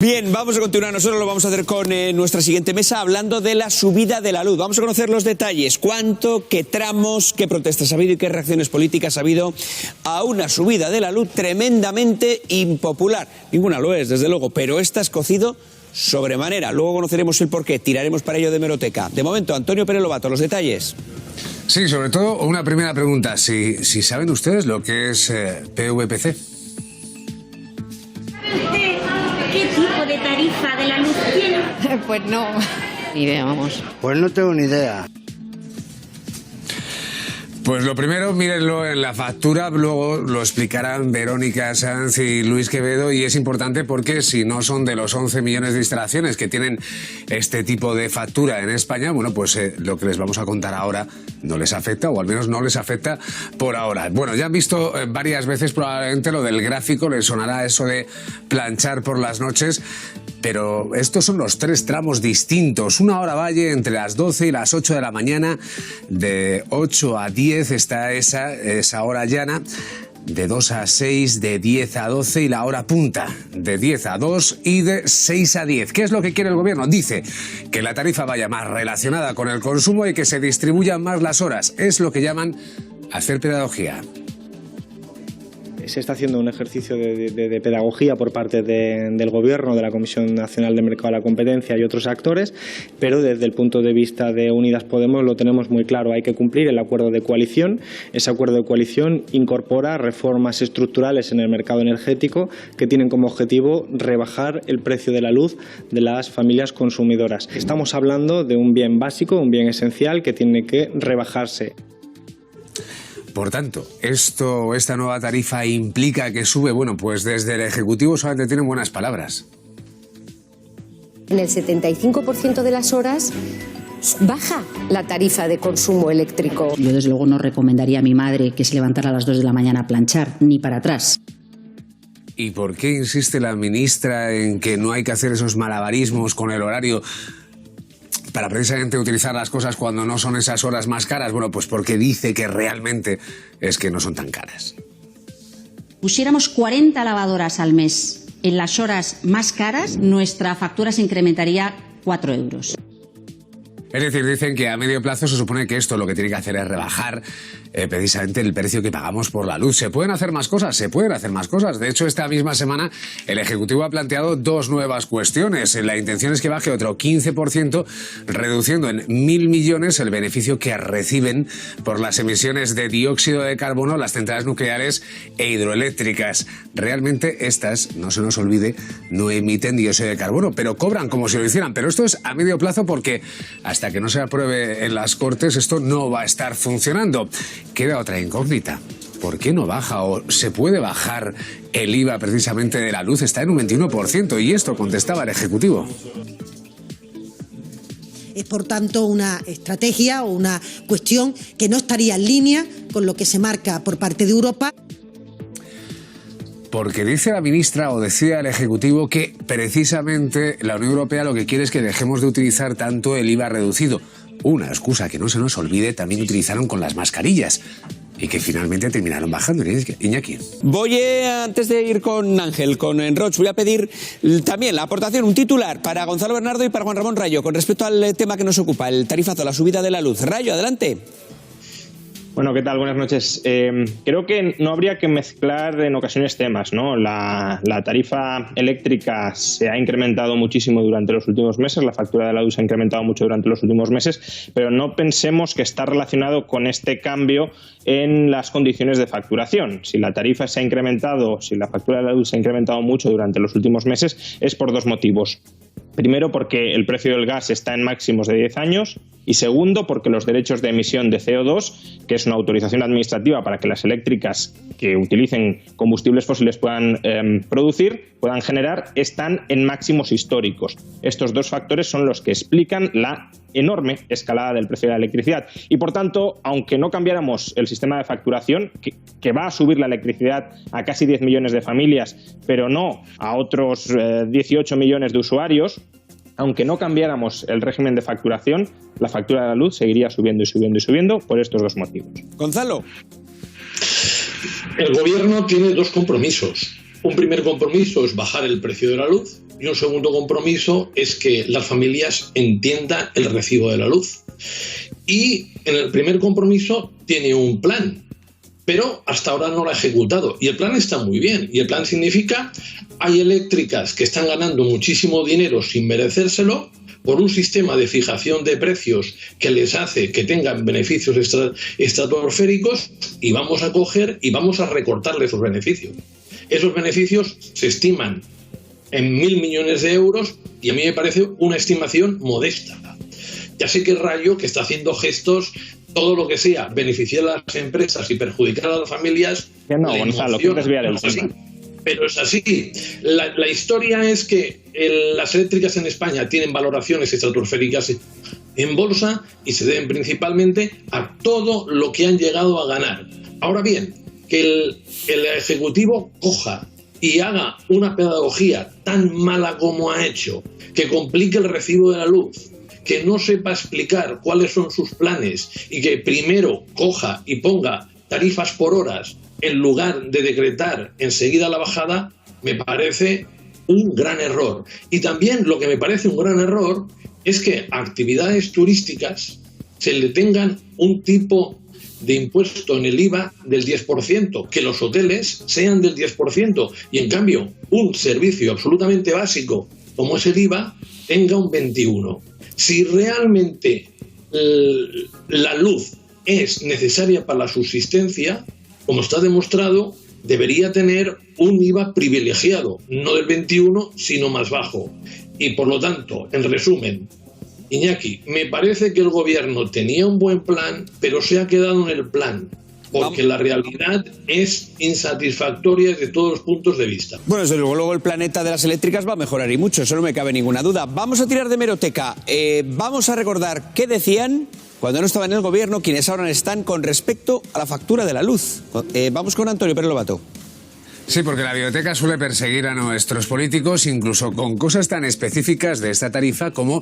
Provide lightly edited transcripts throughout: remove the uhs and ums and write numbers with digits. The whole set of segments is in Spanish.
Bien, vamos a continuar. Nosotros lo vamos a hacer con nuestra siguiente mesa hablando de la subida de la luz. Vamos a conocer los detalles. ¿Cuánto, qué tramos, qué protestas ha habido y qué reacciones políticas ha habido a una subida de la luz tremendamente impopular? Ninguna lo es, desde luego, pero esta es cocido sobremanera. Luego conoceremos el porqué. Tiraremos para ello de hemeroteca. De momento, Antonio Pérez Lobato, los detalles. Sí, sobre todo una primera pregunta. Si saben ustedes lo que es PVPC. ¿Qué tipo de tarifa de la luz tiene? Pues no, ni idea, vamos. Pues no tengo ni idea. Pues lo primero, mírenlo en la factura, luego lo explicarán Verónica Sanz y Luis Quevedo, y es importante porque si no son de los 11 millones de instalaciones que tienen este tipo de factura en España, bueno, pues lo que les vamos a contar ahora no les afecta, o al menos no les afecta por ahora. Bueno, ya han visto varias veces probablemente lo del gráfico, les sonará eso de planchar por las noches, pero estos son los tres tramos distintos. Una hora valle entre las 12 y las 8 de la mañana, de 8 a 10 está esa hora llana, de 2 a 6, de 10 a 12 y la hora punta, de 10 a 2 y de 6 a 10. ¿Qué es lo que quiere el gobierno? Dice que la tarifa vaya más relacionada con el consumo y que se distribuyan más las horas. Es lo que llaman hacer pedagogía. Se está haciendo un ejercicio de pedagogía por parte del Gobierno, de la Comisión Nacional de Mercado de la Competencia y otros actores, pero desde el punto de vista de Unidas Podemos lo tenemos muy claro. Hay que cumplir el acuerdo de coalición. Ese acuerdo de coalición incorpora reformas estructurales en el mercado energético que tienen como objetivo rebajar el precio de la luz de las familias consumidoras. Estamos hablando de un bien básico, un bien esencial que tiene que rebajarse. Por tanto, esta nueva tarifa implica que sube. Bueno, pues desde el Ejecutivo solamente tienen buenas palabras. En el 75% de las horas baja la tarifa de consumo eléctrico. Yo desde luego no recomendaría a mi madre que se levantara a las 2 de la mañana a planchar, ni para atrás. ¿Y por qué insiste la ministra en que no hay que hacer esos malabarismos con el horario para precisamente utilizar las cosas cuando no son esas horas más caras? Bueno, pues porque dice que realmente es que no son tan caras. Pusiéramos 40 lavadoras al mes en las horas más caras, nuestra factura se incrementaría 4 euros. Es decir, dicen que a medio plazo se supone que esto lo que tiene que hacer es rebajar precisamente el precio que pagamos por la luz. ¿Se pueden hacer más cosas? Se pueden hacer más cosas. De hecho, esta misma semana el Ejecutivo ha planteado dos nuevas cuestiones. La intención es que baje otro 15%, reduciendo en 1.000 millones el beneficio que reciben por las emisiones de dióxido de carbono las centrales nucleares e hidroeléctricas. Realmente estas, no se nos olvide, no emiten dióxido de carbono, pero cobran como si lo hicieran. Pero esto es a medio plazo porque hasta que no se apruebe en las Cortes esto no va a estar funcionando. Queda otra incógnita. ¿Por qué no baja o se puede bajar el IVA precisamente de la luz? Está en un 21% y esto contestaba el Ejecutivo. Es por tanto una estrategia o una cuestión que no estaría en línea con lo que se marca por parte de Europa. Porque dice la ministra o decía el Ejecutivo que precisamente la Unión Europea lo que quiere es que dejemos de utilizar tanto el IVA reducido. Una excusa que no se nos olvide también utilizaron con las mascarillas y que finalmente terminaron bajando. Iñaki. Voy, antes de ir con Ángel, con Roch, voy a pedir también la aportación, un titular para Gonzalo Bernardo y para Juan Ramón Rayo con respecto al tema que nos ocupa, el tarifazo, la subida de la luz. Rayo, adelante. Bueno, ¿qué tal? Buenas noches. Creo que no habría que mezclar en ocasiones temas, ¿no? La tarifa eléctrica se ha incrementado muchísimo durante los últimos meses, la factura de la luz se ha incrementado mucho durante los últimos meses, pero no pensemos que está relacionado con este cambio en las condiciones de facturación. Si la tarifa se ha incrementado, si la factura de la luz se ha incrementado mucho durante los últimos meses, es por dos motivos. Primero, porque el precio del gas está en máximos de 10 años y segundo, porque los derechos de emisión de CO2, que es una autorización administrativa para que las eléctricas que utilicen combustibles fósiles puedan generar, están en máximos históricos. Estos dos factores son los que explican la enorme escalada del precio de la electricidad y, por tanto, aunque no cambiáramos el sistema de facturación, que va a subir la electricidad a casi 10 millones de familias, pero no a otros 18 millones de usuarios, aunque no cambiáramos el régimen de facturación, la factura de la luz seguiría subiendo y subiendo y subiendo por estos dos motivos. Gonzalo. El gobierno tiene dos compromisos. Un primer compromiso es bajar el precio de la luz Y un segundo compromiso es que las familias entiendan el recibo de la luz. Y en el primer compromiso tiene un plan, pero hasta ahora no lo ha ejecutado. Y el plan está muy bien. Y el plan significa, hay eléctricas que están ganando muchísimo dinero sin merecérselo, por un sistema de fijación de precios que les hace que tengan beneficios estratosféricos, y vamos a coger y vamos a recortarle esos beneficios. Esos beneficios se estiman en 1.000 millones de euros y a mí me parece una estimación modesta. Ya sé que Rayo, que está haciendo gestos, todo lo que sea beneficiar a las empresas y perjudicar a las familias, no, Gonzalo, que desviar el tema. Pero es así. La historia es que las eléctricas en España tienen valoraciones estratosféricas en bolsa y se deben principalmente a todo lo que han llegado a ganar. Ahora bien, que el Ejecutivo coja y haga una pedagogía tan mala como ha hecho, que complique el recibo de la luz, que no sepa explicar cuáles son sus planes y que primero coja y ponga tarifas por horas en lugar de decretar enseguida la bajada, me parece un gran error. Y también lo que me parece un gran error es que a actividades turísticas se le tengan un tipo de impuesto en el IVA del 10%, que los hoteles sean del 10%, y en cambio un servicio absolutamente básico como es el IVA tenga un 21%. Si realmente la luz es necesaria para la subsistencia, como está demostrado, debería tener un IVA privilegiado, no del 21, sino más bajo. Y por lo tanto, en resumen, Iñaki, me parece que el gobierno tenía un buen plan, pero se ha quedado en el plan, porque la realidad es insatisfactoria desde todos los puntos de vista. Bueno, desde luego el planeta de las eléctricas va a mejorar y mucho, eso no me cabe ninguna duda. Vamos a tirar de hemeroteca, vamos a recordar qué decían cuando no estaban en el gobierno quienes ahora están con respecto a la factura de la luz. Vamos con Antonio Pérez Lobato. Sí, porque la biblioteca suele perseguir a nuestros políticos incluso con cosas tan específicas de esta tarifa como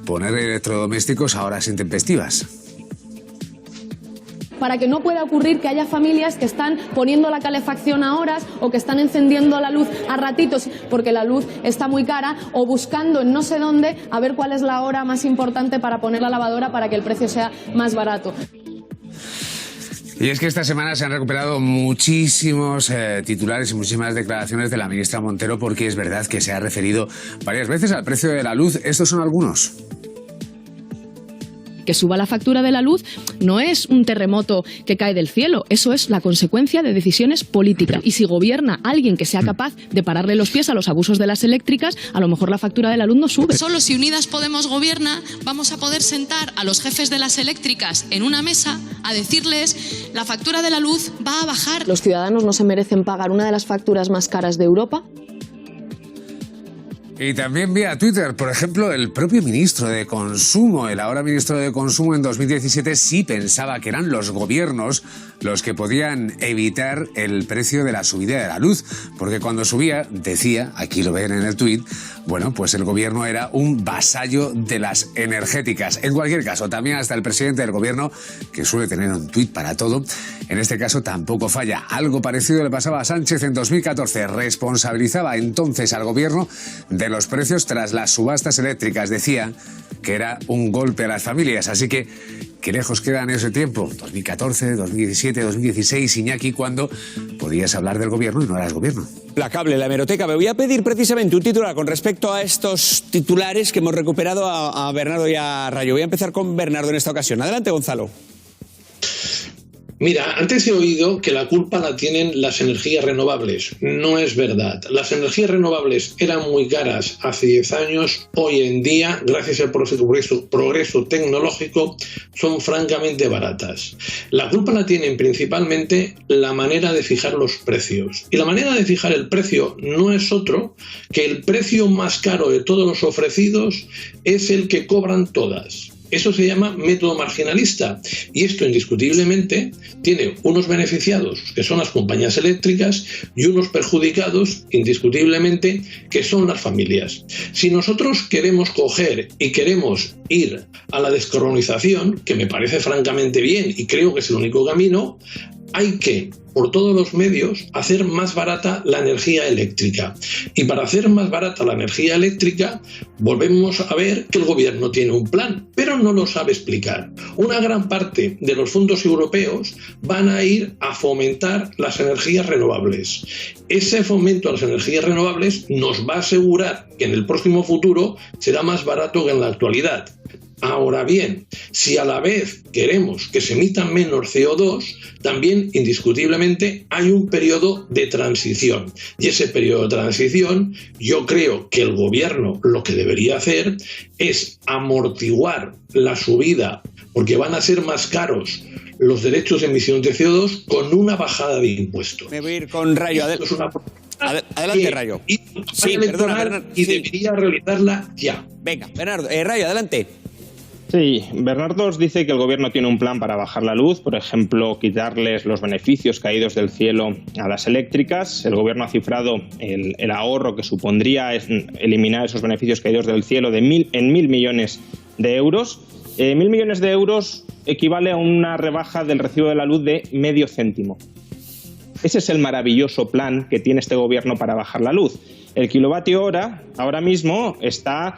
poner electrodomésticos a horas intempestivas. Para que no pueda ocurrir que haya familias que están poniendo la calefacción a horas o que están encendiendo la luz a ratitos porque la luz está muy cara, o buscando en no sé dónde a ver cuál es la hora más importante para poner la lavadora para que el precio sea más barato. Y es que esta semana se han recuperado muchísimos titulares y muchísimas declaraciones de la ministra Montero, porque es verdad que se ha referido varias veces al precio de la luz. Estos son algunos. Que suba la factura de la luz no es un terremoto que cae del cielo, eso es la consecuencia de decisiones políticas. Y si gobierna alguien que sea capaz de pararle los pies a los abusos de las eléctricas, a lo mejor la factura de la luz no sube. Solo si Unidas Podemos gobierna, vamos a poder sentar a los jefes de las eléctricas en una mesa a decirles: la factura de la luz va a bajar. Los ciudadanos no se merecen pagar una de las facturas más caras de Europa. Y también vía Twitter, por ejemplo, el propio ministro de Consumo, el ahora ministro de Consumo en 2017, sí pensaba que eran los gobiernos los que podían evitar el precio de la subida de la luz, porque cuando subía, decía, aquí lo ven en el tuit, bueno, pues el gobierno era un vasallo de las energéticas. En cualquier caso, también hasta el presidente del gobierno, que suele tener un tuit para todo, en este caso tampoco falla. Algo parecido le pasaba a Sánchez en 2014, responsabilizaba entonces al gobierno de los precios tras las subastas eléctricas. Decía que era un golpe a las familias, así que ¿qué lejos queda en ese tiempo? 2014, 2017, 2016, Iñaki, cuando podías hablar del gobierno y no eras gobierno. Placable la hemeroteca. Me voy a pedir precisamente un titular con respecto a estos titulares que hemos recuperado a Bernardo y a Rayo. Voy a empezar con Bernardo en esta ocasión. Adelante, Gonzalo. Mira, antes he oído que la culpa la tienen las energías renovables. No es verdad. Las renovables eran muy caras hace 10 años. Hoy en día, gracias al progreso tecnológico, son francamente baratas. La culpa la tienen principalmente la manera de fijar los precios. Y la manera de fijar el precio no es otro que el precio más caro de todos los ofrecidos es el que cobran todas. Eso se llama método marginalista, y esto indiscutiblemente tiene unos beneficiados, que son las compañías eléctricas, y unos perjudicados, indiscutiblemente, que son las familias. Si nosotros queremos coger y queremos ir a la descarbonización, que me parece francamente bien y creo que es el único camino, hay que, por todos los medios, hacer más barata la energía eléctrica. Y para hacer más barata la energía eléctrica, volvemos a ver que el gobierno tiene un plan, pero no lo sabe explicar. Una gran parte de los fondos europeos van a ir a fomentar las energías renovables. Ese fomento a las energías renovables nos va a asegurar que en el próximo futuro será más barato que en la actualidad. Ahora bien, si a la vez queremos que se emitan menos CO2, también indiscutiblemente hay un periodo de transición. Y ese periodo de transición, yo creo que el gobierno lo que debería hacer es amortiguar la subida, porque van a ser más caros los derechos de emisión de CO2 con una bajada de impuestos. Me voy a ir con Rayo. Adelante, Rayo. Sí, perdona, y debería realizarla ya. Venga, Bernardo, Rayo, adelante. Sí, Bernardo os dice que el gobierno tiene un plan para bajar la luz, por ejemplo, quitarles los beneficios caídos del cielo a las eléctricas. El gobierno ha cifrado el ahorro que supondría eliminar esos beneficios caídos del cielo en 1.000 millones de euros. 1.000 millones de euros equivale a una rebaja del recibo de la luz de medio céntimo. Ese es el maravilloso plan que tiene este gobierno para bajar la luz. El kilovatio hora ahora mismo está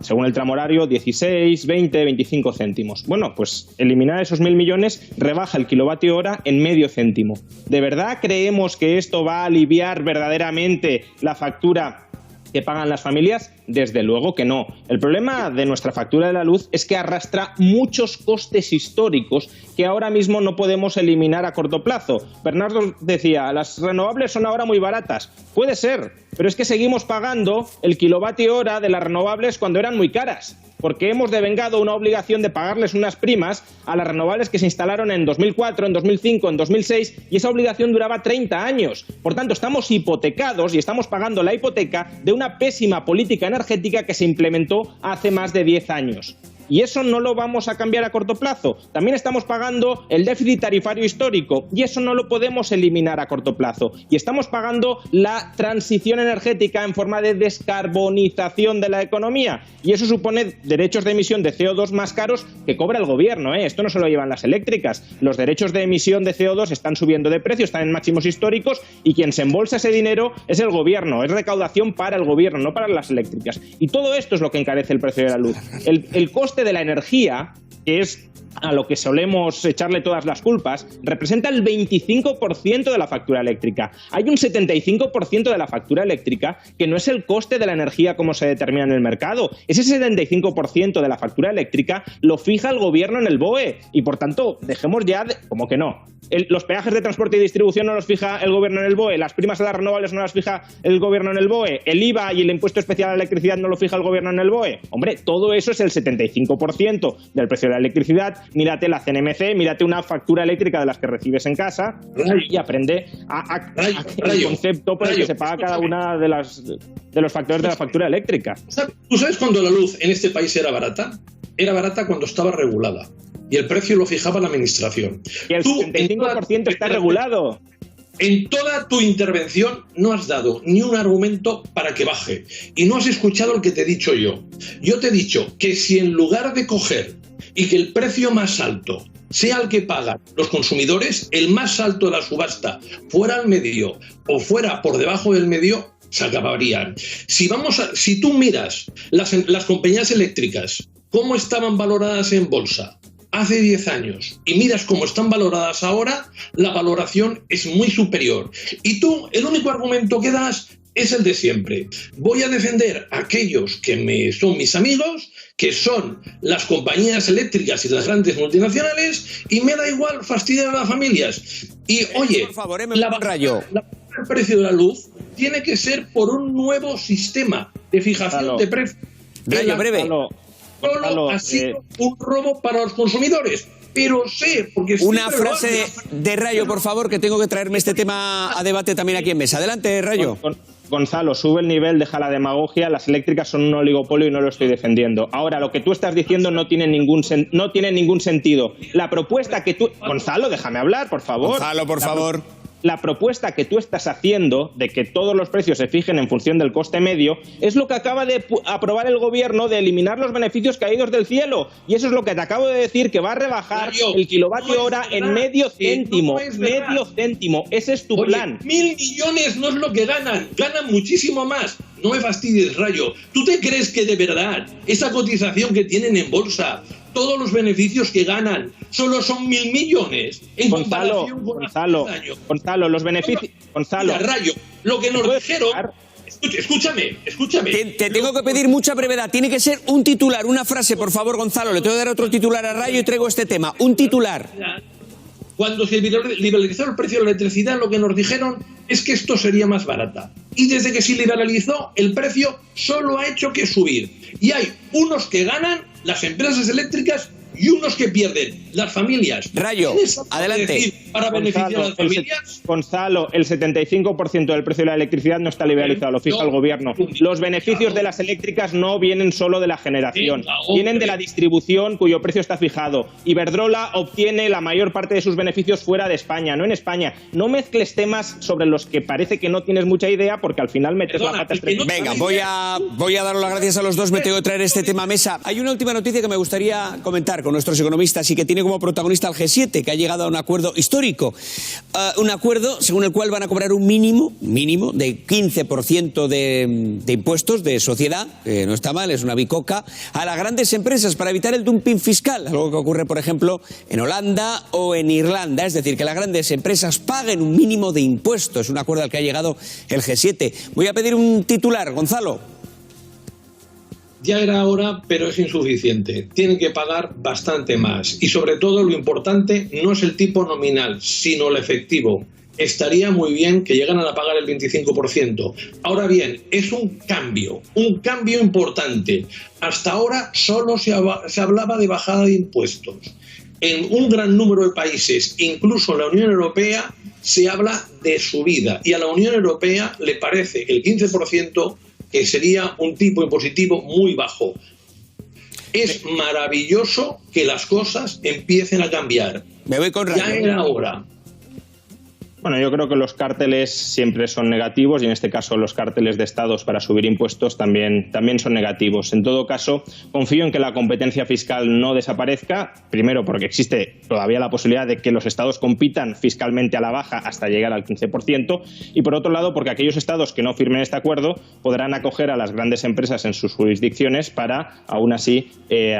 según el tramo horario, 16, 20, 25 céntimos. Bueno, pues eliminar esos 1.000 millones rebaja el kilovatio hora en medio céntimo. ¿De verdad creemos que esto va a aliviar verdaderamente la factura que pagan las familias? Desde luego que no. El problema de nuestra factura de la luz es que arrastra muchos costes históricos que ahora mismo no podemos eliminar a corto plazo. Bernardo decía, las renovables son ahora muy baratas. Puede ser, pero es que seguimos pagando el kilovatio hora de las renovables cuando eran muy caras, porque hemos devengado una obligación de pagarles unas primas a las renovables que se instalaron en 2004, en 2005, en 2006, y esa obligación duraba 30 años. Por tanto, estamos hipotecados y estamos pagando la hipoteca de una pésima política energética que se implementó hace más de 10 años. Y eso no lo vamos a cambiar a corto plazo. También estamos pagando el déficit tarifario histórico y eso no lo podemos eliminar a corto plazo. Y estamos pagando la transición energética en forma de descarbonización de la economía. Y eso supone derechos de emisión de CO2 más caros que cobra el gobierno, ¿eh? Esto no se lo llevan las eléctricas. Los derechos de emisión de CO2 están subiendo de precio, están en máximos históricos y quien se embolsa ese dinero es el gobierno. Es recaudación para el gobierno, no para las eléctricas. Y todo esto es lo que encarece el precio de la luz. El coste de la energía, que es a lo que solemos echarle todas las culpas, representa el 25% de la factura eléctrica. Hay un 75% de la factura eléctrica que no es el coste de la energía como se determina en el mercado. Ese 75% de la factura eléctrica lo fija el gobierno en el BOE y, por tanto, dejemos ya de... ¿Cómo que no? Los peajes de transporte y distribución no los fija el gobierno en el BOE, las primas a las renovables no las fija el gobierno en el BOE, el IVA y el impuesto especial a la electricidad no lo fija el gobierno en el BOE. Hombre, todo eso es el 75% del precio de la electricidad. Mírate la CNMC, mírate una factura eléctrica de las que recibes en casa y aprende el concepto por el que se paga cada una de los factores de la factura eléctrica. ¿Tú sabes cuándo la luz en este país era barata? Era barata cuando estaba regulada. Y el precio lo fijaba la administración. Y el 75% está regulado. En toda tu intervención no has dado ni un argumento para que baje. Y no has escuchado el que te he dicho yo. Yo te he dicho que si en lugar de coger y que el precio más alto sea el que pagan los consumidores, el más alto de la subasta fuera al medio o fuera por debajo del medio, se acabarían. Si tú miras las compañías eléctricas, cómo estaban valoradas en bolsa hace 10 años y miras cómo están valoradas ahora, la valoración es muy superior. Y tú, el único argumento que das es el de siempre. Voy a defender a aquellos que son mis amigos, que son las compañías eléctricas y las grandes multinacionales, y me da igual fastidiar a las familias. Y oye, por favor, el precio de la luz tiene que ser por un nuevo sistema de fijación de precios. Rayo, breve. Solo ha sido un robo para los consumidores. Pero sé, porque... Una frase de Rayo, por favor, que tengo que traerme este tema a debate también aquí en mesa. Adelante, Rayo. Gonzalo, sube el nivel, deja la demagogia, las eléctricas son un oligopolio y no lo estoy defendiendo. Ahora, lo que tú estás diciendo no tiene ningún sentido. La propuesta que tú... Gonzalo, déjame hablar, por favor. Gonzalo, por favor. la propuesta que tú estás haciendo de que todos los precios se fijen en función del coste medio es lo que acaba de aprobar el gobierno, de eliminar los beneficios caídos del cielo. Y eso es lo que te acabo de decir, que va a rebajar el kilovatio hora en medio céntimo. Medio céntimo. Ese es tu plan. 1.000 millones no es lo que ganan muchísimo más. No me fastidies, Rayo. ¿Tú te crees que de verdad esa cotización que tienen en bolsa, todos los beneficios que ganan, solo son 1.000 millones? En comparación con Gonzalo, los beneficios... Gonzalo, mira, Rayo, lo que nos dijeron... Escúchame. Te tengo que pedir mucha brevedad. Tiene que ser un titular, una frase, por favor, Gonzalo. Le tengo que dar otro titular a Rayo y traigo este tema. Un titular. Cuando se liberalizó el precio de la electricidad, lo que nos dijeron es que esto sería más barata. Y desde que se liberalizó, el precio solo ha hecho que subir. Y hay unos que ganan, las empresas eléctricas, y unos que pierden, las familias. Rayo, adelante. Para beneficiar a las familias. Gonzalo, el 75% del precio de la electricidad no está liberalizado, lo fija el gobierno. Los beneficios de las eléctricas no vienen solo de la generación, vienen de la distribución, cuyo precio está fijado. Iberdrola obtiene la mayor parte de sus beneficios fuera de España, no en España. No mezcles temas sobre los que parece que no tienes mucha idea, porque al final metes la pata estrecha. Venga, voy a dar las gracias a los dos. Me tengo que traer este tema a mesa. Hay una última noticia que me gustaría comentar con nuestros economistas y que tiene como protagonista al G7, que ha llegado a un acuerdo histórico. Un acuerdo según el cual van a cobrar un mínimo de 15% de impuestos de sociedad, que no está mal, es una bicoca, a las grandes empresas para evitar el dumping fiscal, algo que ocurre, por ejemplo, en Holanda o en Irlanda. Es decir, que las grandes empresas paguen un mínimo de impuestos. Es un acuerdo al que ha llegado el G7. Voy a pedir un titular, Gonzalo. Ya era hora, pero es insuficiente. Tienen que pagar bastante más. Y sobre todo lo importante no es el tipo nominal, sino el efectivo. Estaría muy bien que llegaran a pagar el 25%. Ahora bien, es un cambio importante. Hasta ahora solo se hablaba de bajada de impuestos. En un gran número de países, incluso en la Unión Europea, se habla de subida. Y a la Unión Europea le parece el 15% que sería un tipo impositivo muy bajo. Es maravilloso que las cosas empiecen a cambiar. Me voy con Rayo. Ya era hora. Bueno, yo creo que los cárteles siempre son negativos y en este caso los cárteles de estados para subir impuestos también son negativos. En todo caso, confío en que la competencia fiscal no desaparezca, primero porque existe todavía la posibilidad de que los estados compitan fiscalmente a la baja hasta llegar al 15%, y por otro lado porque aquellos estados que no firmen este acuerdo podrán acoger a las grandes empresas en sus jurisdicciones para, aún así,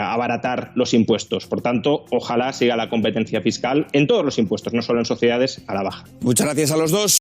abaratar los impuestos. Por tanto, ojalá siga la competencia fiscal en todos los impuestos, no solo en sociedades, a la baja. Muchas gracias a los dos.